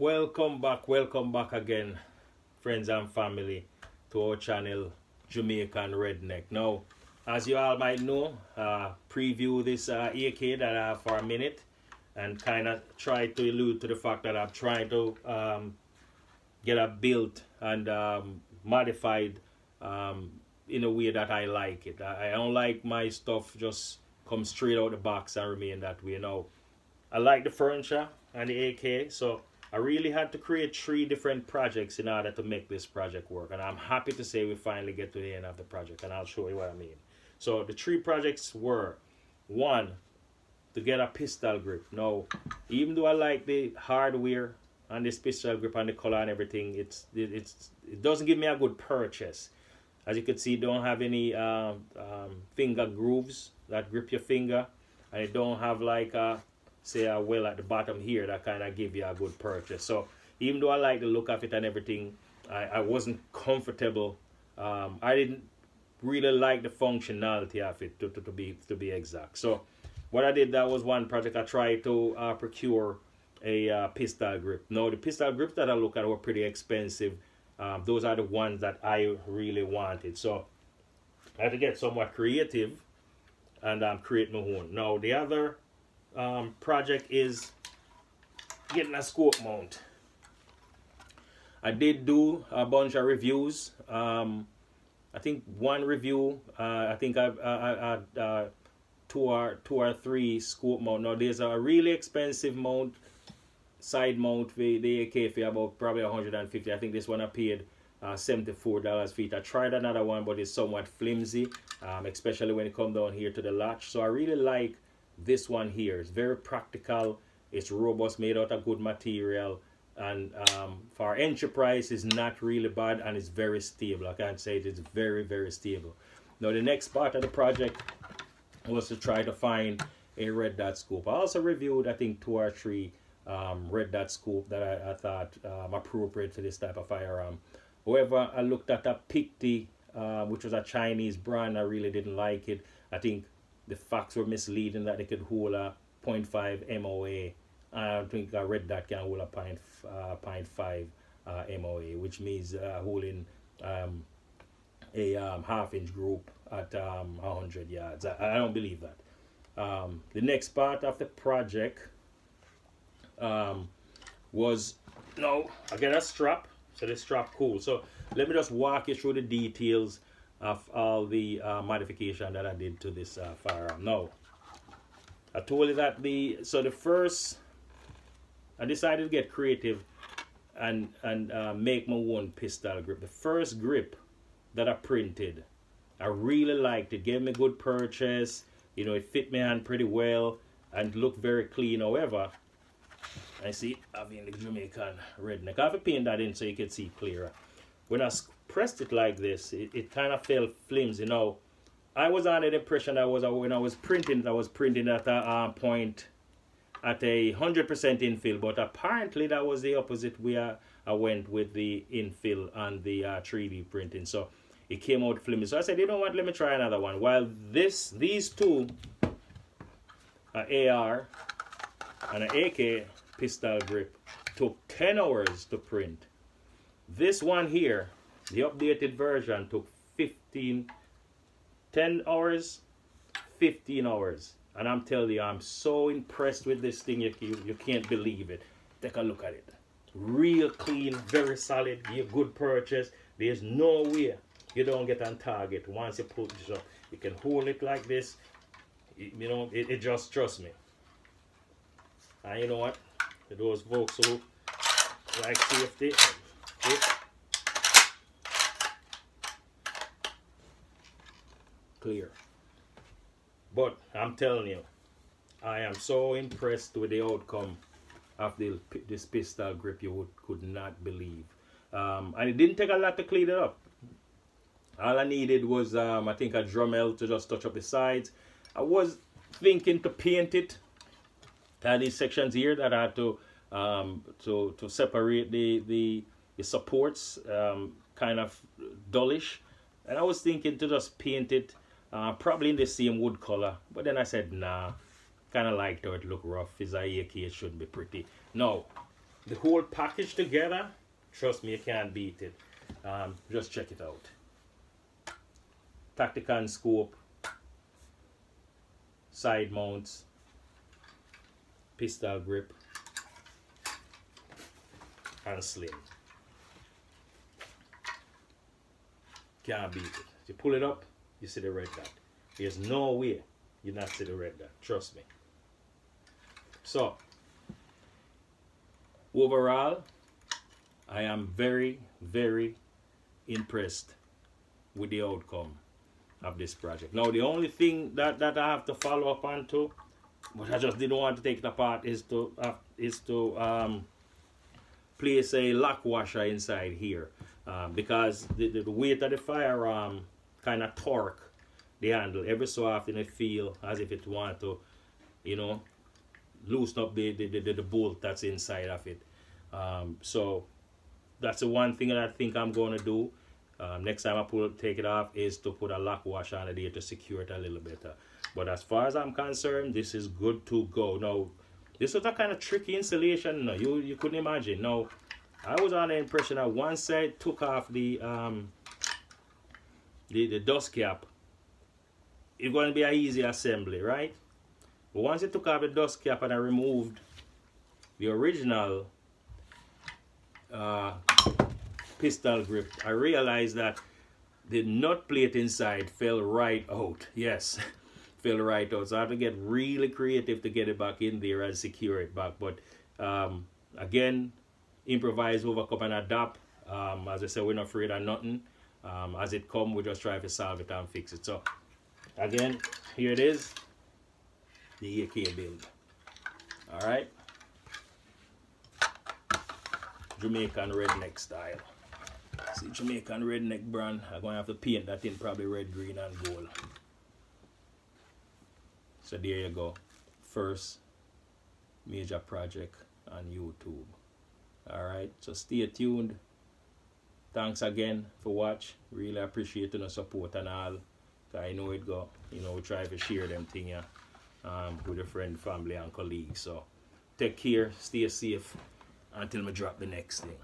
Welcome back again, friends and family, to our channel Jamaican Redneck. Now, as you all might know, preview this AK that I have for a minute and kind of try to allude to the fact that I'm trying to get it built and modified in a way that I like it. I don't like my stuff just come straight out the box and remain that way. Now, I like the furniture and the AK, so I really had to create 3 different projects in order to make this project work, and I'm happy to say we finally get to the end of the project, and I'll show you what I mean. So the 3 projects were: 1, to get a pistol grip. Now, even though I like the hardware and this pistol grip and the color and everything, it doesn't give me a good purchase. As you can see, it don't have any finger grooves that grip your finger, and it don't have like a say a well at the bottom here that kind of give you a good purchase. So even though I like the look of it and everything, I wasn't comfortable. I didn't really like the functionality of it, to be exact. So what I did, that was one project. I tried to procure a pistol grip. Now the pistol grips that I look at were pretty expensive. Those are the ones that I really wanted. So I had to get somewhat creative and create my own. Now the other project is getting a scope mount. I did do a bunch of reviews. I think one review, I think I had 2 or 3 scope mount. Now there's a really expensive mount, side mount for the AK for about probably 150. I think this one I paid $74 for it. I tried another one, but it's somewhat flimsy, especially when it comes down here to the latch. So I really like this one here. It's very practical, it's robust, made out of good material, and for entry price is not really bad, and it's very stable. I can't say it's very stable. Now the next part of the project was to try to find a red dot scope. I also reviewed I think 2 or 3 red dot scope that I thought appropriate for this type of firearm. However, I looked at a Picti, which was a Chinese brand. I really didn't like it. I think the facts were misleading that they could hold a 0.5 MOA. I think a red dot can hold a 0.5 MOA, which means holding a half-inch group at 100 yards. I don't believe that. The next part of the project was, no, I get a strap. So the strap cool. So let me just walk you through the details of all the modification that I did to this firearm. Now, I told you that the first, I decided to get creative and make my own pistol grip. The first grip that I printed, I really liked it. Gave me a good purchase. You know, it fit my hand pretty well and looked very clean. However, I see having the Jamaican Redneck. I have to paint that in so you can see clearer. When I pressed it like this, it kind of felt flimsy. Now, I was under the impression that when I was printing at a point at a 100% infill, but apparently that was the opposite way I went with the infill and the 3D printing. So it came out flimsy. So I said, you know what, let me try another one. While these two, AR and an AK pistol grip, took 10 hours to print. This one here, the updated version, took 10 hours, 15 hours. And I'm telling you, I'm so impressed with this thing, you can't believe it. Take a look at it. Real clean, very solid, give good purchase. There's no way you don't get on target once you put this up. You can hold it like this. You know, it just, trust me. And you know what? For those folks who like safety, clear. But I'm telling you, I am so impressed with the outcome of this pistol grip you could not believe. And it didn't take a lot to clean it up. All I needed was I think a Dremel to just touch up the sides. I was thinking to paint it. These sections here that I had to separate the supports, kind of dullish, and I was thinking to just paint it probably in the same wood color, but then I said nah, kind of liked how it looked rough. It's a AK, it should be pretty. No, the whole package together, trust me, you can't beat it. Just check it out. Tactical scope, side mounts, pistol grip, and sling. Can't beat it. You pull it up, you see the red dot. There's no way you not see the red dot. Trust me. So, overall, I am very, very impressed with the outcome of this project. Now, the only thing that I have to follow up on to, but I just didn't want to take it apart, is to place a lock washer inside here, because the weight of the firearm kind of torque the handle. Every so often I feel as if it want to, you know, loosen up the bolt that's inside of it. So that's the one thing that I think I'm going to do. Next time I take it off is to put a lock washer on there to secure it a little better. But as far as I'm concerned, this is good to go. Now, this was a kind of tricky installation. No, you couldn't imagine. Now, I was under the impression that once I took off the dust cap, it's going to be an easy assembly, right? But once I took off the dust cap and I removed the original pistol grip, I realized that the nut plate inside fell right out. Yes, fell right out. So I have to get really creative to get it back in there and secure it back. But again, improvise, overcome, and adapt. As I said, we're not afraid of nothing. As it comes, we just try to solve it and fix it. So again, here it is, the AK build. All right, Jamaican redneck style. See, Jamaican redneck brand. I'm gonna have to paint that in probably red, green, and gold. So there you go. First major project on YouTube. All right, so stay tuned. Thanks again for watch. Really appreciate your support and all. I know it go. You know, we try to share them thing here with your friend, family, and colleagues. So take care, stay safe until we drop the next thing.